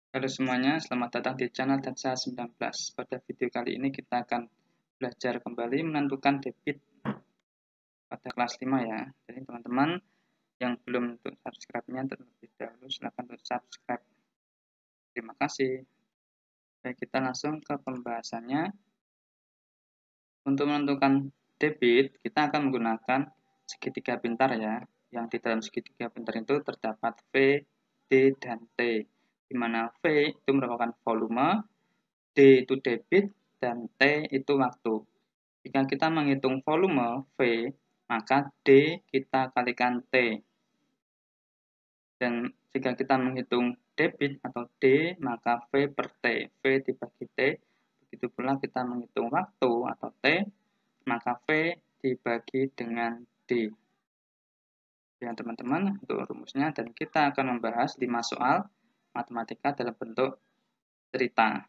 Halo semuanya, selamat datang di channel Daksa 19. Pada video kali ini kita akan belajar kembali menentukan debit pada kelas 5 ya. Jadi teman-teman yang belum untuk subscribe-nya terlebih dahulu silahkan untuk subscribe. Terima kasih. Baik, kita langsung ke pembahasannya. Untuk menentukan debit, kita akan menggunakan segitiga pintar ya. Yang di dalam segitiga pintar itu terdapat V, D, dan T. Di mana V itu merupakan volume, D itu debit, dan T itu waktu. Jika kita menghitung volume V, maka D kita kalikan T. Dan jika kita menghitung debit atau D, maka V per T. V dibagi T. Begitu pula kita menghitung waktu atau T, maka V dibagi dengan D. Ya teman-teman, untuk rumusnya, dan kita akan membahas 5 soal matematika dalam bentuk cerita.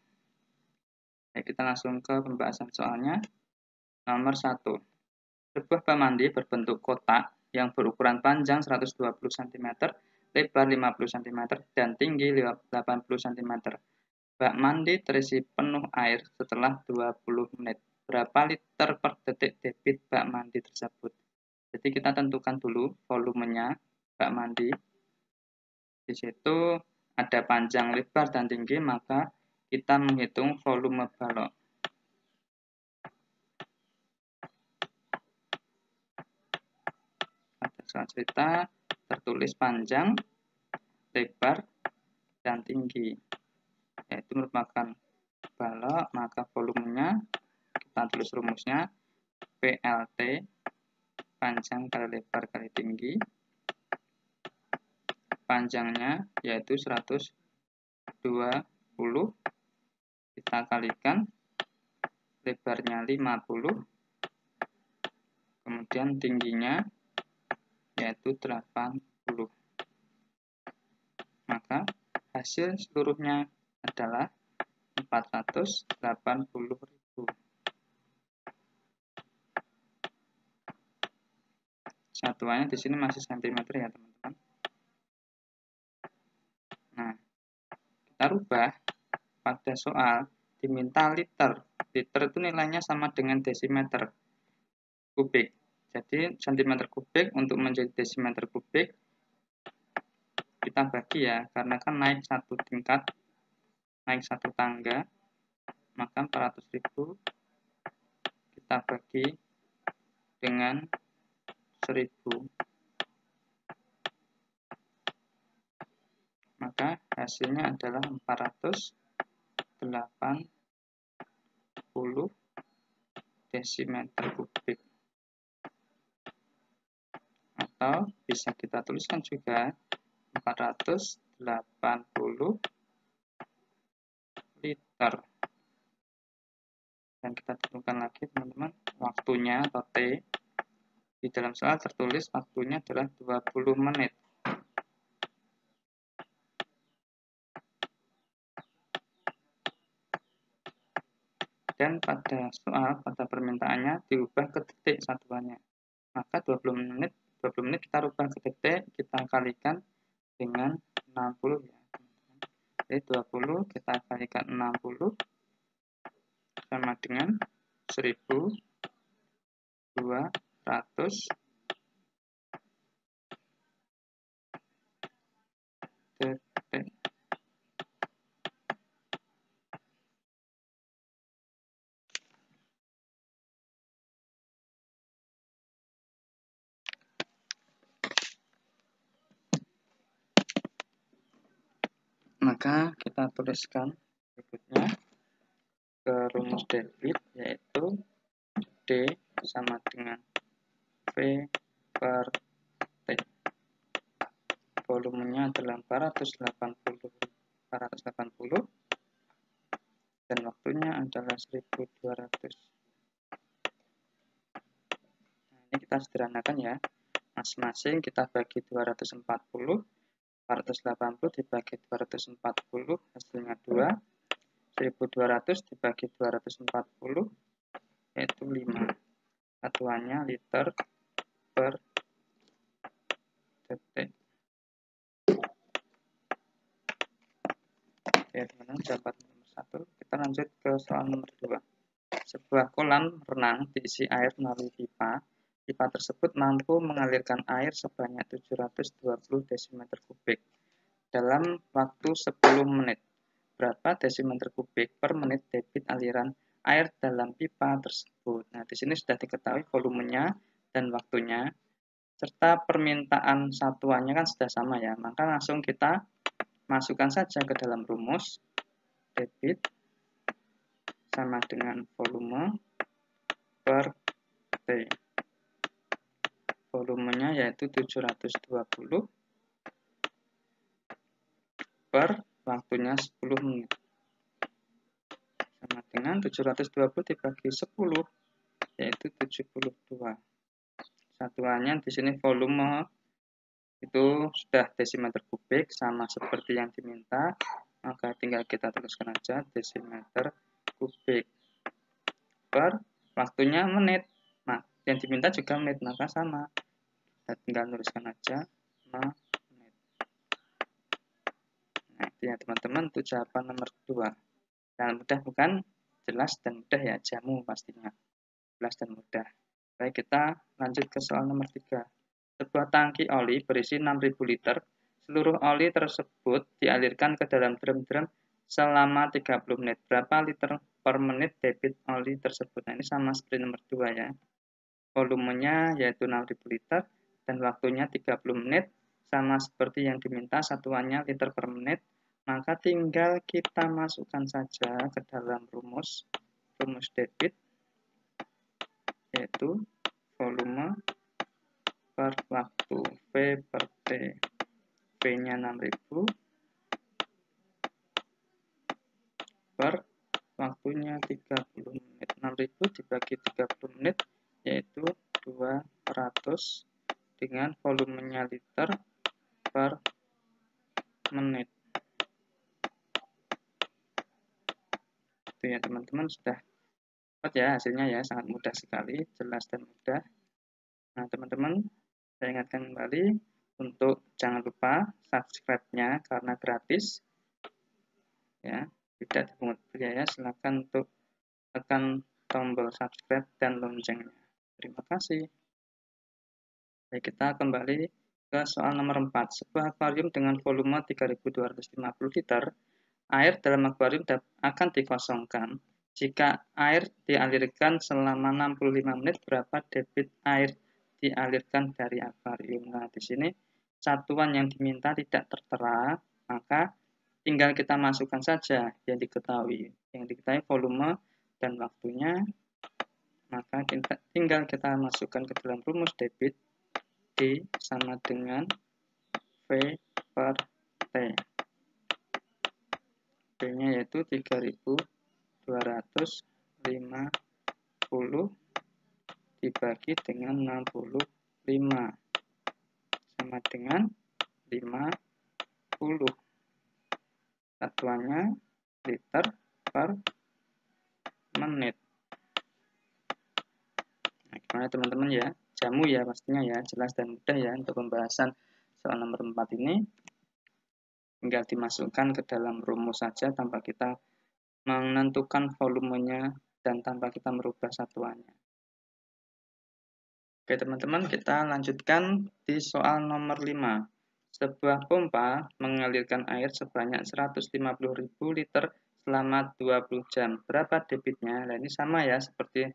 Ya, kita langsung ke pembahasan soalnya. Nomor 1. Sebuah bak mandi berbentuk kotak yang berukuran panjang 120 cm, lebar 50 cm, dan tinggi 80 cm. Bak mandi terisi penuh air setelah 20 menit. Berapa liter per detik debit bak mandi tersebut? Jadi kita tentukan dulu volumenya bak mandi. Di situ ada panjang, lebar, dan tinggi, maka kita menghitung volume balok. Soal cerita tertulis panjang, lebar, dan tinggi, yaitu merupakan balok, maka volumenya kita tulis rumusnya PLT, panjang kali lebar kali tinggi. Panjangnya yaitu 120, kita kalikan lebarnya 50, kemudian tingginya yaitu 80. Maka hasil seluruhnya adalah 480.000. Satuannya di sini masih cm ya teman-teman. Nah, kita rubah pada soal diminta liter. Liter itu nilainya sama dengan desimeter kubik. Jadi cm kubik untuk menjadi desimeter kubik kita bagi ya, karena kan naik satu tingkat, naik satu tangga, maka 400.000 kita bagi dengan 1000, maka hasilnya adalah 480 desimeter kubik. Atau bisa kita tuliskan juga 480 liter. Dan kita tentukan lagi teman-teman waktunya atau T. Di dalam soal tertulis waktunya adalah 20 menit. Dan pada soal, pada permintaannya diubah ke detik satuannya. Maka 20 menit kita rubah ke detik, kita kalikan dengan 60 ya. Jadi 20 kita kalikan 60 sama dengan 1200 detik. Maka kita tuliskan berikutnya ke rumus debit, yaitu D sama dengan V per T. Volumenya adalah 480 dan waktunya adalah 1200. Nah, ini kita sederhanakan ya. Masing-masing kita bagi 240. 480 dibagi 240 hasilnya 2. 1200 dibagi 240 yaitu 5. Satuannya liter per detik. Ya teman-teman, jawaban nomor 1. Kita lanjut ke soal nomor 2. Sebuah kolam renang diisi air melalui pipa. Pipa tersebut mampu mengalirkan air sebanyak 720 desimeter kubik dalam waktu 10 menit. Berapa desimeter kubik per menit debit aliran air dalam pipa tersebut? Nah, di sini sudah diketahui volumenya dan waktunya, serta permintaan satuannya kan sudah sama ya. Maka langsung kita masukkan saja ke dalam rumus. Debit sama dengan volume per T. Volumenya yaitu 720 per waktunya 10 menit. Sama dengan 720 dibagi 10, yaitu 72. Satuannya di sini volume itu sudah desimeter kubik, sama seperti yang diminta. Maka tinggal kita tuliskan aja desimeter kubik per waktunya menit. Nah, yang diminta juga menit, maka sama. Kita tinggal tuliskan aja menit. Nah, itu ya teman-teman, itu jawaban nomor 2. Yang mudah bukan? Jelas dan mudah ya, jamu pastinya. Jelas dan mudah. Baik, kita lanjut ke soal nomor 3. Sebuah tangki oli berisi 6.000 liter. Seluruh oli tersebut dialirkan ke dalam drum-drum selama 30 menit. Berapa liter per menit debit oli tersebut? Nah, ini sama seperti nomor 2 ya. Volumenya yaitu 6.000 liter dan waktunya 30 menit. Sama seperti yang diminta, satuannya liter per menit. Maka tinggal kita masukkan saja ke dalam rumus debit, yaitu volume per waktu, V per T. V-nya 6.000 per waktunya 30 menit. 6.000 dibagi 30 menit, yaitu 200 dengan volumenya liter per menit. Itu ya teman-teman, sudah dapat ya hasilnya ya, sangat mudah sekali, jelas dan mudah. Nah teman-teman, saya ingatkan kembali untuk jangan lupa subscribe-nya karena gratis ya, tidak dipungut biaya. Silakan untuk tekan tombol subscribe dan loncengnya. Terima kasih. Baik, kita kembali ke soal nomor 4. Sebuah akuarium dengan volume 3.250 liter, air dalam akuarium akan dikosongkan. Jika air dialirkan selama 65 menit, berapa debit air dialirkan dari akuarium? Nah, di sini satuan yang diminta tidak tertera, maka tinggal kita masukkan saja yang diketahui. Yang diketahui volume dan waktunya, maka tinggal kita masukkan ke dalam rumus debit. D sama dengan V per T. V-nya yaitu 3.250 dibagi dengan 65 sama dengan 50. Satuannya liter per menit. Nah, gimana teman-teman ya? Jamu ya pastinya ya, jelas dan mudah ya untuk pembahasan soal nomor 4 ini. Tinggal dimasukkan ke dalam rumus saja tanpa kita menentukan volumenya dan tanpa kita merubah satuannya. Oke teman-teman, kita lanjutkan di soal nomor 5. Sebuah pompa mengalirkan air sebanyak 150.000 liter selama 20 jam. Berapa debitnya? Nah, ini sama ya seperti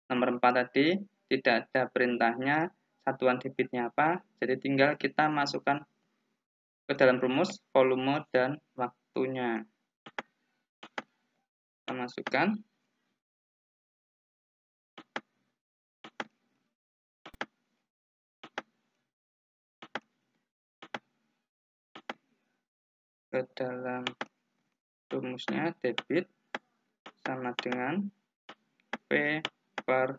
nomor 4 tadi, tidak ada perintahnya, satuan debitnya apa. Jadi tinggal kita masukkan ke dalam rumus volume dan waktunya. Kita masukkan. Ke dalam rumusnya debit sama dengan P per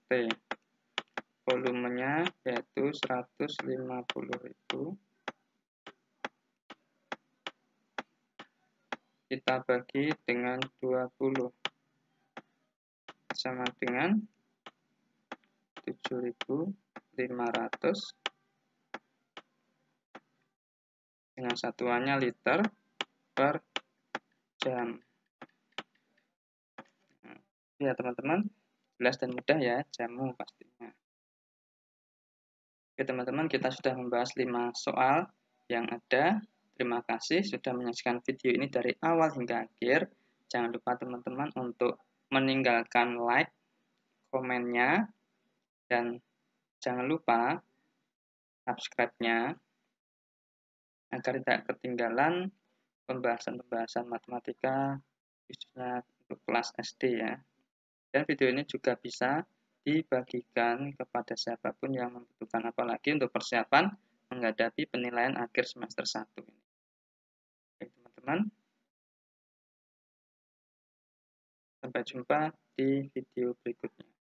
T. Volumenya yaitu 150.000. Kita bagi dengan 20 sama dengan 7.500 dengan satuannya liter per jam. Nah, ya teman-teman, jelas dan mudah ya, jamu pastinya. Oke teman-teman, kita sudah membahas 5 soal yang ada. Terima kasih sudah menyaksikan video ini dari awal hingga akhir. Jangan lupa teman-teman untuk meninggalkan like, komennya, dan jangan lupa subscribe-nya agar tidak ketinggalan pembahasan-pembahasan matematika khususnya untuk kelas SD ya. Dan video ini juga bisa dibagikan kepada siapapun yang membutuhkan, apalagi untuk persiapan menghadapi penilaian akhir semester 1 ini. Oke teman-teman, sampai jumpa di video berikutnya.